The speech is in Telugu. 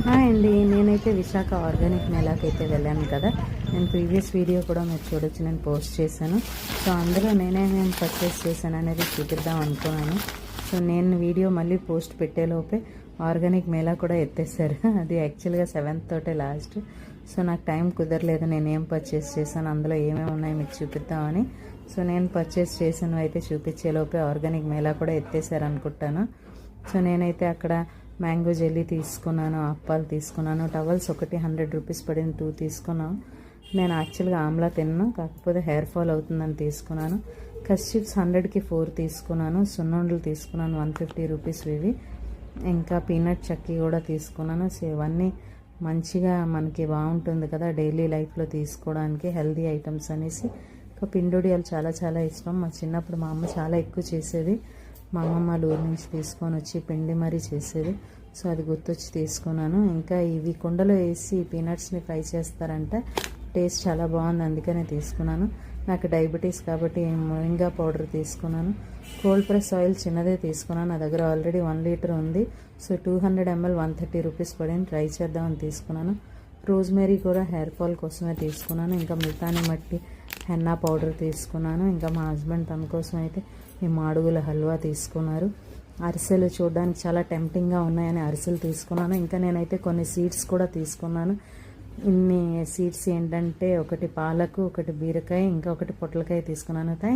హాయ్ అండి, నేనైతే విశాఖ ఆర్గానిక్ మేళాకైతే వెళ్ళాను కదా. నేను ప్రీవియస్ వీడియో కూడా మీరు చూడొచ్చు, నేను పోస్ట్ చేశాను. సో అందులో నేనేమేమి పర్చేస్ చేశాను అనేది చూపిద్దాం అనుకున్నాను. సో నేను వీడియో మళ్ళీ పోస్ట్ పెట్టేలోపే ఆర్గానిక్ మేళా కూడా ఎత్తేసారు. అది యాక్చువల్గా 7th తోటే లాస్ట్. సో నాకు టైం కుదరలేదు, నేనేం పర్చేస్ చేశాను, అందులో ఏమేమి ఉన్నాయి మీకు చూపిద్దామని. సో నేను పర్చేస్ చేసినవి అయితే చూపించేలోపే ఆర్గానిక్ మేళా కూడా ఎత్తేసారు అనుకుంటాను. సో నేనైతే అక్కడ మ్యాంగో జెల్లీ తీసుకున్నాను, అప్పాలు తీసుకున్నాను, టవల్స్ ఒకటి 100 రూపీస్ పడిన 2 తీసుకున్నాను. నేను యాక్చువల్గా ఆమ్లా తిన్నాను, కాకపోతే హెయిర్ ఫాల్ అవుతుందని తీసుకున్నాను. కస్చిప్స్ 100కి 4 తీసుకున్నాను. సున్నుండలు తీసుకున్నాను 150 రూపీస్ ఇవి. ఇంకా పీనట్ చక్కీ కూడా తీసుకున్నాను. సో ఇవన్నీ మంచిగా మనకి బాగుంటుంది కదా డైలీ లైఫ్లో తీసుకోవడానికి, హెల్దీ ఐటమ్స్ అనేసి. ఇంకా పిండొడియాలు చాలా చాలా ఇష్టం. మా చిన్నప్పుడు మా అమ్మ చాలా ఎక్కువ చేసేది. మా అమ్మమ్మ వాళ్ళ ఊరి నుంచి తీసుకొని వచ్చి పిండి మరీ చేసేది. సో అది గుర్తొచ్చి తీసుకున్నాను. ఇంకా ఇవి కుండలో వేసి పీనట్స్ని ఫ్రై చేస్తారంటే టేస్ట్ చాలా బాగుంది, అందుకనే తీసుకున్నాను. నాకు డయాబెటీస్ కాబట్టి మొరింగా పౌడర్ తీసుకున్నాను. కోల్డ్ ప్రెస్ ఆయిల్ చిన్నదే తీసుకున్నాను, నా దగ్గర ఆల్రెడీ 1 లీటర్ ఉంది. సో 200 ml 130 రూపీస్ పడింది, ట్రై చేద్దామని తీసుకున్నాను. రోజ్మెరీ కూడా హెయిర్ ఫాల్ కోసమే తీసుకున్నాను. ఇంకా మిల్తాని మట్టి హెన్నా పౌడర్ తీసుకున్నాను. ఇంకా మా హస్బెండ్ తన కోసం అయితే ఈ మాడుగుల హల్వా తీసుకున్నారు. అరిసెలు చూడడానికి చాలా టెంప్టింగ్గా ఉన్నాయని అరిసెలు తీసుకున్నాను. ఇంకా నేనైతే కొన్ని సీడ్స్ కూడా తీసుకున్నాను. ఇన్ని సీడ్స్ ఏంటంటే ఒకటి పాలకు, ఒకటి బీరకాయ, ఇంకా ఒకటి పొట్లకాయ తీసుకున్నాను. థ్యాంక్